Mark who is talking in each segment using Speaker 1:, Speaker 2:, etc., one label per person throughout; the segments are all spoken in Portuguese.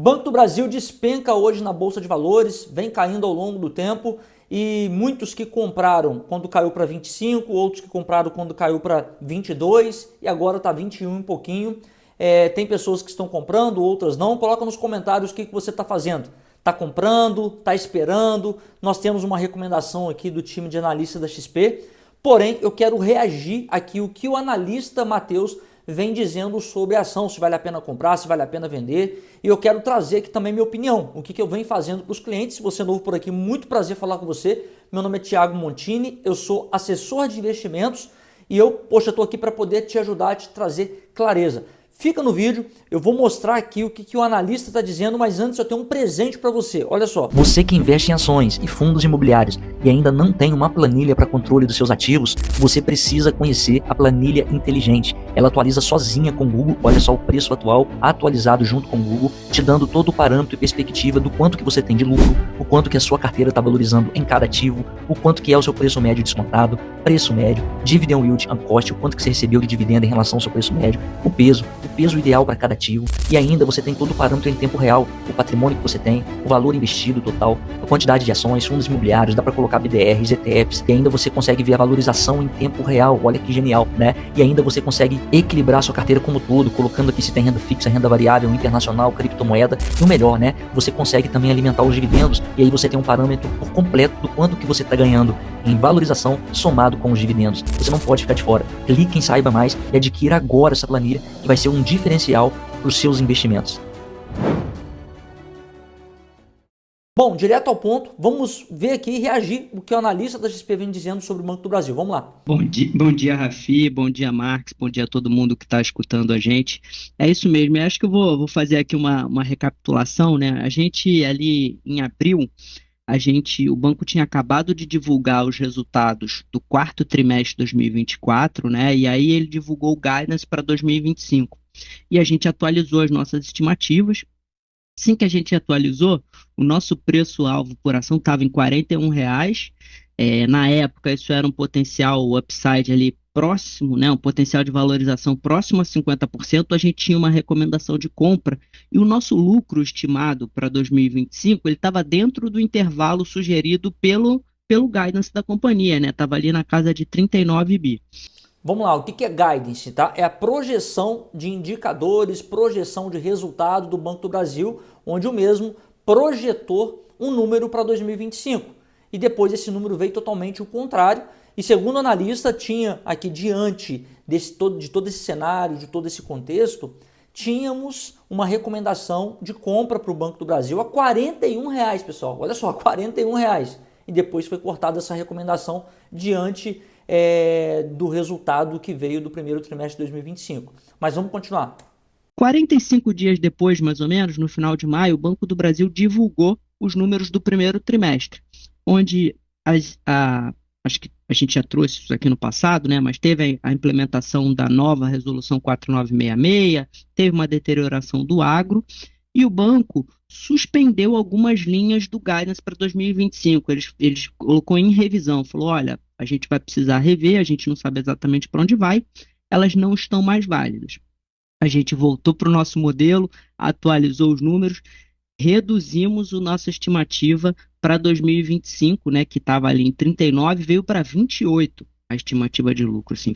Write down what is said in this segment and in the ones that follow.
Speaker 1: O Banco do Brasil despenca hoje na Bolsa de Valores, vem caindo ao longo do tempo e muitos que compraram quando caiu para 25, outros que compraram quando caiu para 22 e agora está 21 um pouquinho. Tem pessoas que estão comprando, outras não. Coloca nos comentários o que você está fazendo. Está comprando, está esperando. Nós temos uma recomendação aqui do time de analista da XP. Porém, eu quero reagir aqui o que o analista Matheus vem dizendo sobre a ação, se vale a pena comprar, se vale a pena vender. E eu quero trazer aqui também minha opinião, o que eu venho fazendo para os clientes. Se você é novo por aqui, muito prazer falar com você. Meu nome é Thiago Montini, eu sou assessor de investimentos e eu estou aqui para poder te ajudar a te trazer clareza. Fica no vídeo, eu vou mostrar aqui o que o analista está dizendo, mas antes eu tenho um presente para você, olha só.
Speaker 2: Você que investe em ações e fundos imobiliários e ainda não tem uma planilha para controle dos seus ativos, você precisa conhecer a planilha inteligente. Ela atualiza sozinha com o Google, olha só o preço atual atualizado junto com o Google, te dando todo o parâmetro e perspectiva do quanto que você tem de lucro, o quanto que a sua carteira está valorizando em cada ativo, o quanto que é o seu preço médio descontado, preço médio, dividend yield and cost, o quanto que você recebeu de dividendo em relação ao seu preço médio, o peso ideal para cada ativo, e ainda você tem todo o parâmetro em tempo real, o patrimônio que você tem, o valor investido total, a quantidade de ações, fundos imobiliários, dá para colocar BDRs, ETFs, e ainda você consegue ver a valorização em tempo real, olha que genial, né? E ainda você consegue equilibrar a sua carteira como todo, colocando aqui se tem renda fixa, renda variável, internacional, criptomoeda, e o melhor, né? Você consegue também alimentar os dividendos, e aí você tem um parâmetro por completo do quanto que você está ganhando em valorização somado com os dividendos. Você não pode ficar de fora. Clique em Saiba Mais e adquira agora essa planilha, que vai ser um diferencial para os seus investimentos.
Speaker 1: Bom, direto ao ponto, vamos ver aqui e reagir o que o analista da XP vem dizendo sobre o Banco do Brasil. Vamos lá.
Speaker 3: Bom dia, Rafi, bom dia, Marcos, bom dia a todo mundo que está escutando a gente. É isso mesmo, eu acho que eu vou fazer aqui uma recapitulação, né? A gente ali em abril, o banco tinha acabado de divulgar os resultados do quarto trimestre de 2024, né? E aí ele divulgou o guidance para 2025. E a gente atualizou as nossas estimativas. Assim que a gente atualizou, o nosso preço-alvo por ação estava em R$ 41. Na época, isso era um potencial upside ali próximo, né, um potencial de valorização próximo a 50%, a gente tinha uma recomendação de compra e o nosso lucro estimado para 2025, ele estava dentro do intervalo sugerido pelo guidance da companhia, né, estava ali na casa de 39 bi.
Speaker 1: Vamos lá, o que é guidance, tá? É a projeção de indicadores, projeção de resultado do Banco do Brasil, onde o mesmo projetou um número para 2025. E depois esse número veio totalmente o contrário. E segundo o analista, tinha aqui diante de todo esse cenário, de todo esse contexto, tínhamos uma recomendação de compra para o Banco do Brasil a R$ 41, pessoal. Olha só, R$ 41. E depois foi cortada essa recomendação diante do resultado que veio do primeiro trimestre de 2025. Mas vamos continuar.
Speaker 3: 45 dias depois, mais ou menos, no final de maio, o Banco do Brasil divulgou os números do primeiro trimestre, onde acho que a gente já trouxe isso aqui no passado, né? Mas teve a implementação da nova resolução 4966, teve uma deterioração do agro, e o banco suspendeu algumas linhas do guidance para 2025. Eles colocou em revisão, falou, olha, a gente vai precisar rever, a gente não sabe exatamente para onde vai, elas não estão mais válidas. A gente voltou para o nosso modelo, atualizou os números, reduzimos a nossa estimativa para 2025, né, que estava ali em 39, veio para 28 a estimativa de lucro, assim,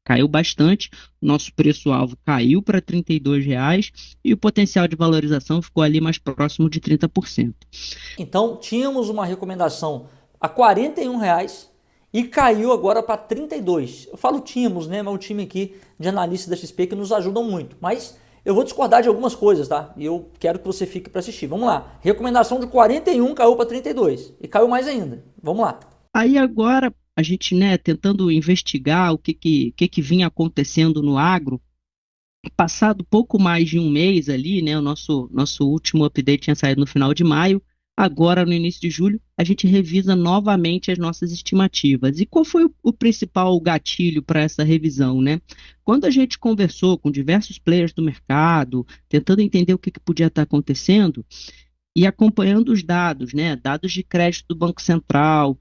Speaker 3: caiu bastante, nosso preço-alvo caiu para R$ 32 e o potencial de valorização ficou ali mais próximo de 30%.
Speaker 1: Então, tínhamos uma recomendação a R$ 41 e caiu agora para 32. Eu falo tínhamos, né, mas o time aqui de analistas da XP que nos ajudam muito, mas eu vou discordar de algumas coisas, tá? E eu quero que você fique para assistir. Vamos lá. Recomendação de 41 caiu para 32 e caiu mais ainda. Vamos lá.
Speaker 3: Aí agora a gente, né, tentando investigar o que vinha acontecendo no agro, passado pouco mais de um mês ali, né, o nosso último update tinha saído no final de maio, agora no início de julho, a gente revisa novamente as nossas estimativas. E qual foi o principal gatilho para essa revisão, né? Quando a gente conversou com diversos players do mercado, tentando entender o que podia estar acontecendo, e acompanhando os dados, né, dados de crédito do Banco Central,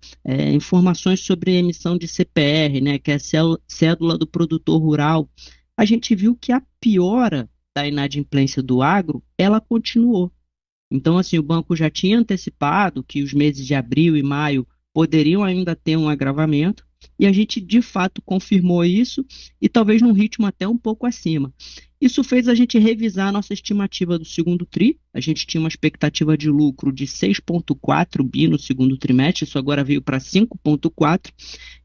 Speaker 3: informações sobre emissão de CPR, né, que é a cédula do produtor rural, a gente viu que a piora da inadimplência do agro, ela continuou. Então, assim, o banco já tinha antecipado que os meses de abril e maio poderiam ainda ter um agravamento, e a gente de fato confirmou isso, e talvez num ritmo até um pouco acima. Isso fez a gente revisar a nossa estimativa do segundo TRI. A gente tinha uma expectativa de lucro de 6,4 bi no segundo trimestre, isso agora veio para 5,4,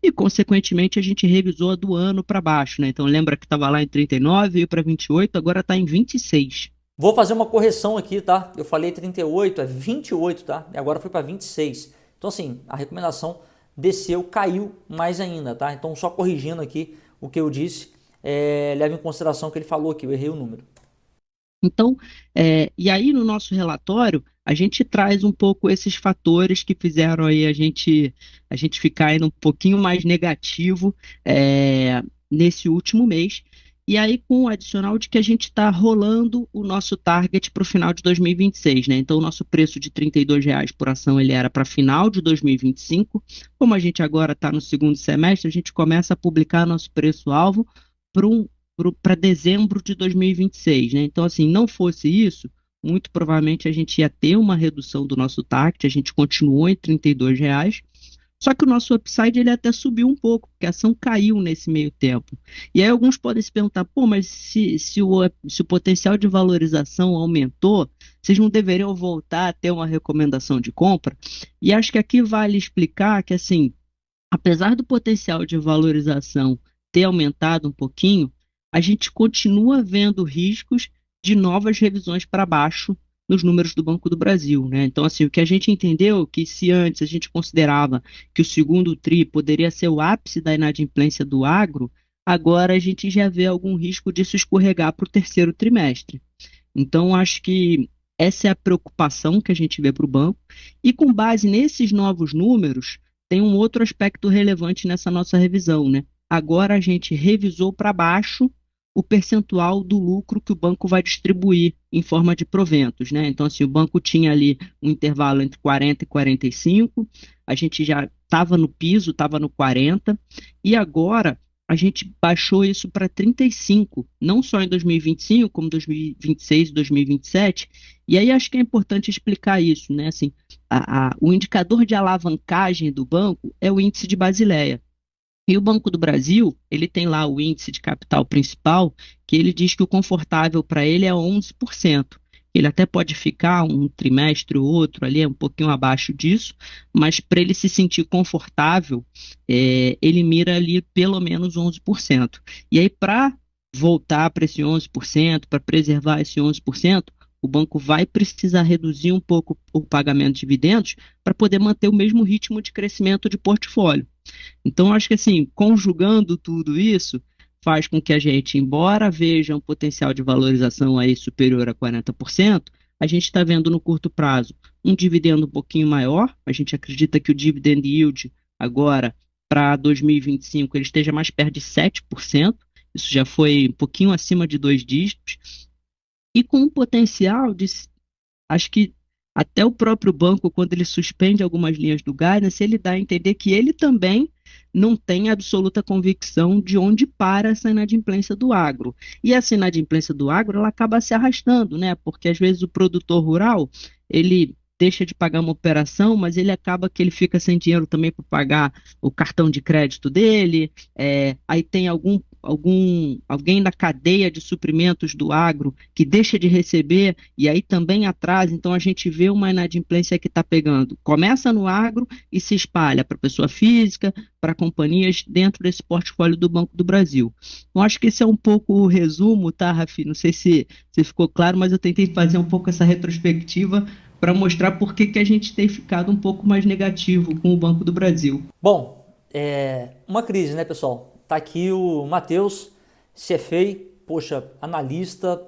Speaker 3: e consequentemente a gente revisou a do ano para baixo, né? Então lembra que estava lá em 39, veio para 28, agora está em 26.
Speaker 1: Vou fazer uma correção aqui, tá? Eu falei 38, é 28, tá? E agora foi para 26. Então, assim, a recomendação desceu, caiu mais ainda, tá? Então, só corrigindo aqui o que eu disse, leve em consideração que ele falou aqui, eu errei o número.
Speaker 3: Então, e aí no nosso relatório, a gente traz um pouco esses fatores que fizeram aí a gente ficar ainda um pouquinho mais negativo nesse último mês. E aí com o adicional de que a gente está rolando o nosso target para o final de 2026, né? Então o nosso preço de R$ 32 por ação ele era para final de 2025. Como a gente agora está no segundo semestre, a gente começa a publicar nosso preço-alvo para dezembro de 2026, né? Então, assim, não fosse isso, muito provavelmente a gente ia ter uma redução do nosso target, a gente continuou em R$ 32, só que o nosso upside ele até subiu um pouco, porque a ação caiu nesse meio tempo. E aí alguns podem se perguntar, pô, mas se o potencial de valorização aumentou, vocês não deveriam voltar a ter uma recomendação de compra? E acho que aqui vale explicar que, assim, apesar do potencial de valorização ter aumentado um pouquinho, a gente continua vendo riscos de novas revisões para baixo nos números do Banco do Brasil, né? Então, assim, o que a gente entendeu que se antes a gente considerava que o segundo TRI poderia ser o ápice da inadimplência do agro, agora a gente já vê algum risco disso escorregar para o terceiro trimestre. Então, acho que essa é a preocupação que a gente vê para o banco. E com base nesses novos números, tem um outro aspecto relevante nessa nossa revisão, né? Agora a gente revisou para baixo o percentual do lucro que o banco vai distribuir em forma de proventos, né? Então, assim, o banco tinha ali um intervalo entre 40 e 45, a gente já estava no piso, estava no 40, e agora a gente baixou isso para 35, não só em 2025, como 2026 e 2027, e aí acho que é importante explicar isso, né? Assim, o indicador de alavancagem do banco é o índice de Basileia. E o Banco do Brasil, ele tem lá o índice de capital principal, que ele diz que o confortável para ele é 11%. Ele até pode ficar um trimestre ou outro ali, um pouquinho abaixo disso, mas para ele se sentir confortável, ele mira ali pelo menos 11%. E aí, para voltar para esse 11%, para preservar esse 11%, o banco vai precisar reduzir um pouco o pagamento de dividendos para poder manter o mesmo ritmo de crescimento de portfólio. Então, acho que assim, conjugando tudo isso, faz com que a gente, embora veja um potencial de valorização aí superior a 40%, a gente está vendo no curto prazo um dividendo um pouquinho maior. A gente acredita que o dividend yield agora, para 2025, ele esteja mais perto de 7%. Isso já foi um pouquinho acima de 2 dígitos. E com um potencial de, acho que até o próprio banco, quando ele suspende algumas linhas do guidance, ele dá a entender que ele também não tem absoluta convicção de onde para essa inadimplência do agro. E essa inadimplência do agro, ela acaba se arrastando, né? Porque às vezes o produtor rural, ele deixa de pagar uma operação, mas ele acaba que ele fica sem dinheiro também para pagar o cartão de crédito dele, aí tem alguém na cadeia de suprimentos do agro que deixa de receber e aí também atrasa. Então a gente vê uma inadimplência que está pegando. Começa no agro e se espalha para pessoa física, para companhias dentro desse portfólio do Banco do Brasil. Eu acho que esse é um pouco o resumo, tá, Rafi? Não sei se ficou claro, mas eu tentei fazer um pouco essa retrospectiva para mostrar por que a gente tem ficado um pouco mais negativo com o Banco do Brasil.
Speaker 1: Bom, uma crise, né, pessoal? Tá aqui o Matheus, CFA, poxa, analista,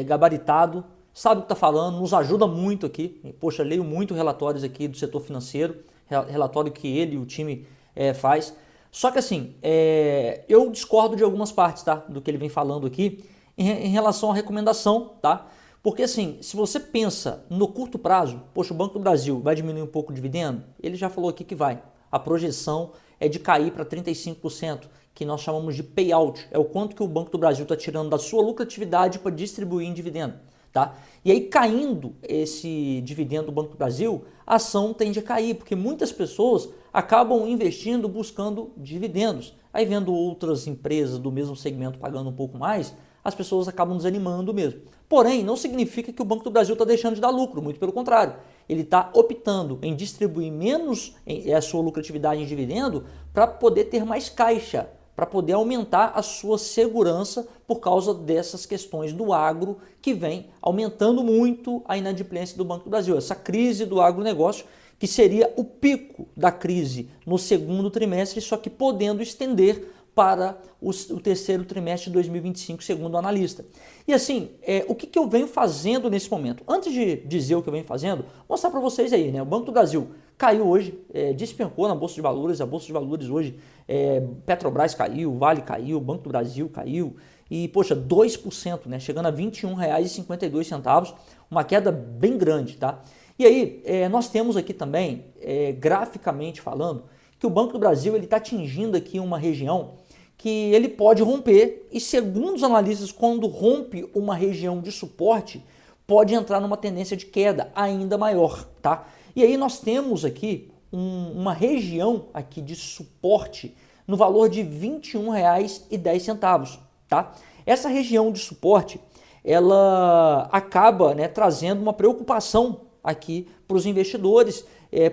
Speaker 1: gabaritado, sabe o que tá falando, nos ajuda muito aqui. Poxa, leio muito relatórios aqui do setor financeiro, relatório que ele e o time faz. Só que assim, eu discordo de algumas partes, tá, do que ele vem falando aqui em relação à recomendação, tá? Porque assim, se você pensa no curto prazo, poxa, o Banco do Brasil vai diminuir um pouco o dividendo? Ele já falou aqui que vai. A projeção é de cair para 35%, que nós chamamos de payout. É o quanto que o Banco do Brasil está tirando da sua lucratividade para distribuir em dividendo. tá? E aí, caindo esse dividendo do Banco do Brasil, a ação tende a cair, porque muitas pessoas acabam investindo buscando dividendos. Aí, vendo outras empresas do mesmo segmento pagando um pouco mais, as pessoas acabam desanimando mesmo. Porém, não significa que o Banco do Brasil está deixando de dar lucro, muito pelo contrário. Ele está optando em distribuir menos a sua lucratividade em dividendo para poder ter mais caixa, para poder aumentar a sua segurança por causa dessas questões do agro que vem aumentando muito a inadimplência do Banco do Brasil. Essa crise do agronegócio que seria o pico da crise no segundo trimestre, só que podendo estender para o terceiro trimestre de 2025, segundo o analista. E assim, o que eu venho fazendo nesse momento? Antes de dizer o que eu venho fazendo, mostrar para vocês aí, né? O Banco do Brasil caiu hoje, despencou na Bolsa de Valores, a Bolsa de Valores hoje, Petrobras caiu, Vale caiu, Banco do Brasil caiu, e poxa, 2%, né? Chegando a R$ 21,52, uma queda bem grande, tá? E aí, nós temos aqui também, graficamente falando, que o Banco do Brasil está atingindo aqui uma região que ele pode romper e, segundo os analistas, quando rompe uma região de suporte, pode entrar numa tendência de queda ainda maior, tá? E aí nós temos aqui uma região aqui de suporte no valor de R$ 21,10, tá? Essa região de suporte, ela acaba, né, trazendo uma preocupação aqui para os investidores,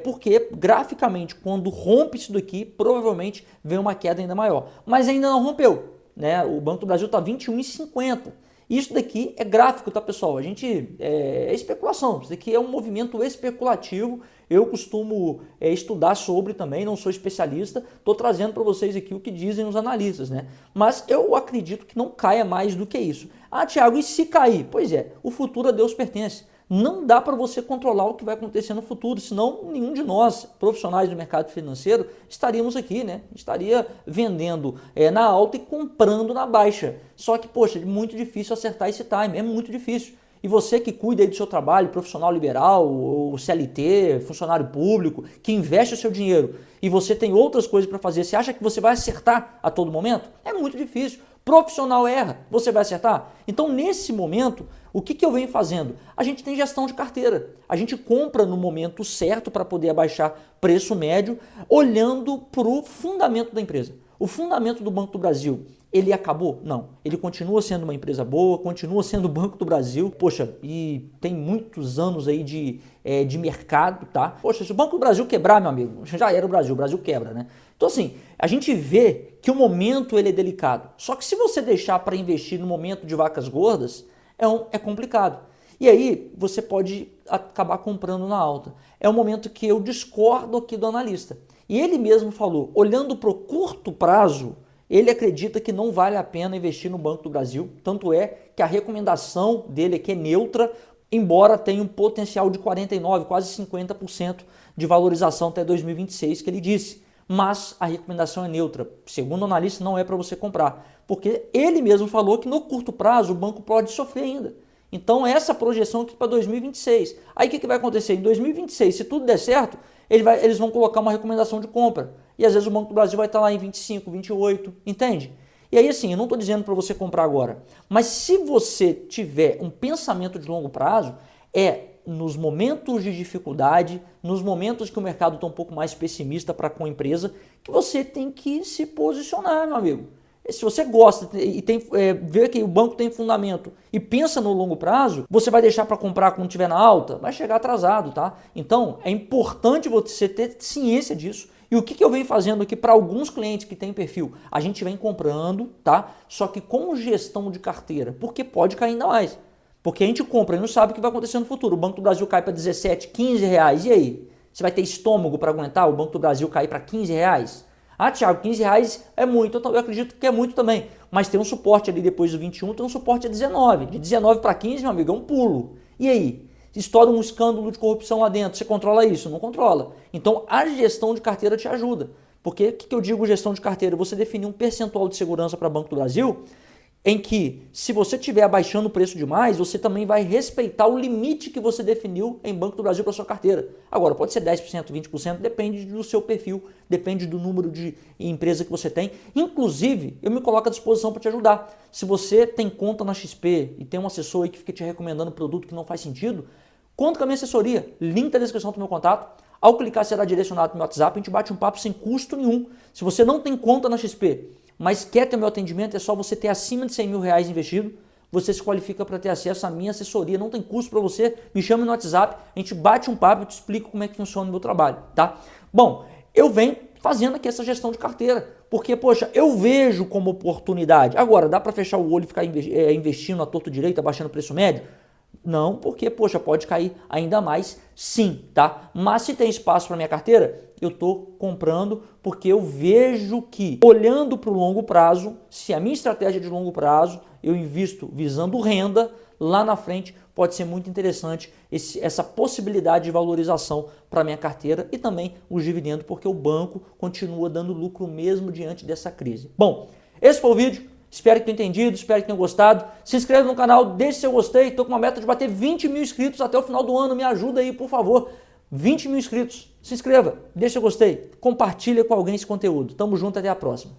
Speaker 1: porque graficamente quando rompe isso daqui, provavelmente vem uma queda ainda maior. Mas ainda não rompeu, né? O Banco do Brasil está 21,50. Isso daqui é gráfico, tá, pessoal? É especulação, isso daqui é um movimento especulativo. Eu costumo estudar sobre também, não sou especialista, estou trazendo para vocês aqui o que dizem os analistas, né? Mas eu acredito que não caia mais do que isso. Ah, Thiago, e se cair? Pois é, o futuro a Deus pertence. Não dá para você controlar o que vai acontecer no futuro, senão nenhum de nós, profissionais do mercado financeiro, estaríamos aqui, né? Estaria vendendo na alta e comprando na baixa. Só que, poxa, é muito difícil acertar esse time, é muito difícil. E você que cuida aí do seu trabalho, profissional liberal, ou CLT, funcionário público, que investe o seu dinheiro e você tem outras coisas para fazer, você acha que você vai acertar a todo momento? É muito difícil. Profissional erra, você vai acertar? Então, nesse momento, o que eu venho fazendo? A gente tem gestão de carteira. A gente compra no momento certo para poder abaixar preço médio, olhando para o fundamento da empresa. O fundamento do Banco do Brasil, ele acabou? Não. Ele continua sendo uma empresa boa, continua sendo o Banco do Brasil. Poxa, e tem muitos anos aí de mercado, tá? Poxa, se o Banco do Brasil quebrar, meu amigo, já era o Brasil quebra, né? Então assim, a gente vê que o momento ele é delicado. Só que se você deixar para investir no momento de vacas gordas, é complicado. E aí você pode acabar comprando na alta. É um momento que eu discordo aqui do analista. E ele mesmo falou, olhando para o curto prazo, ele acredita que não vale a pena investir no Banco do Brasil. Tanto é que a recomendação dele aqui é neutra, embora tenha um potencial de 49%, quase 50% de valorização até 2026, que ele disse. Mas a recomendação é neutra. Segundo o analista, não é para você comprar. Porque ele mesmo falou que no curto prazo o banco pode sofrer ainda. Então essa projeção aqui para 2026. Aí o que vai acontecer? Em 2026, se tudo der certo, eles vão colocar uma recomendação de compra. E às vezes o Banco do Brasil vai estar lá em 25, 28, entende? E aí assim, eu não estou dizendo para você comprar agora. Mas se você tiver um pensamento de longo prazo, nos momentos de dificuldade, nos momentos que o mercado está um pouco mais pessimista para com a empresa, que você tem que se posicionar, meu amigo. Se você gosta e vê que o banco tem fundamento e pensa no longo prazo, você vai deixar para comprar quando estiver na alta? Vai chegar atrasado, tá? Então, é importante você ter ciência disso. E o que eu venho fazendo aqui para alguns clientes que têm perfil? A gente vem comprando, tá? Só que com gestão de carteira, porque pode cair ainda mais. Porque a gente compra e não sabe o que vai acontecer no futuro. O Banco do Brasil cai para 17, 15 reais. E aí? Você vai ter estômago para aguentar o Banco do Brasil cair para 15 reais? Ah, Thiago, 15 reais é muito. Eu acredito que é muito também. Mas tem um suporte ali depois do 21, tem um suporte a 19. De 19 para 15, meu amigo, é um pulo. E aí? Estoura um escândalo de corrupção lá dentro. Você controla isso? Não controla. Então, a gestão de carteira te ajuda. Porque o que eu digo gestão de carteira? Você definir um percentual de segurança para o Banco do Brasil em que, se você estiver abaixando o preço demais, você também vai respeitar o limite que você definiu em Banco do Brasil para sua carteira. Agora, pode ser 10%, 20%, depende do seu perfil, depende do número de empresa que você tem. Inclusive, eu me coloco à disposição para te ajudar. Se você tem conta na XP e tem um assessor aí que fica te recomendando produto que não faz sentido, conta com a minha assessoria, link na descrição do meu contato. Ao clicar, será direcionado para o meu WhatsApp, a gente bate um papo sem custo nenhum. Se você não tem conta na XP, mas quer ter meu atendimento, é só você ter acima de 100 mil reais investido, você se qualifica para ter acesso à minha assessoria, não tem custo para você, me chama no WhatsApp, a gente bate um papo e te explico como é que funciona o meu trabalho, tá? Bom, eu venho fazendo aqui essa gestão de carteira, porque, poxa, eu vejo como oportunidade. Agora, dá para fechar o olho e ficar investindo a torto direito, abaixando o preço médio? Não, porque, poxa, pode cair ainda mais, sim, tá? Mas se tem espaço para minha carteira, eu estou comprando porque eu vejo que, olhando para o longo prazo, se a minha estratégia é de longo prazo, eu invisto visando renda, lá na frente pode ser muito interessante essa possibilidade de valorização para a minha carteira e também os dividendos, porque o banco continua dando lucro mesmo diante dessa crise. Bom, esse foi o vídeo. Espero que tenham entendido, espero que tenham gostado. Se inscreva no canal, deixe seu gostei. Estou com uma meta de bater 20 mil inscritos até o final do ano. Me ajuda aí, por favor. 20 mil inscritos. Se inscreva, deixe seu gostei. Compartilha com alguém esse conteúdo. Tamo junto, até a próxima.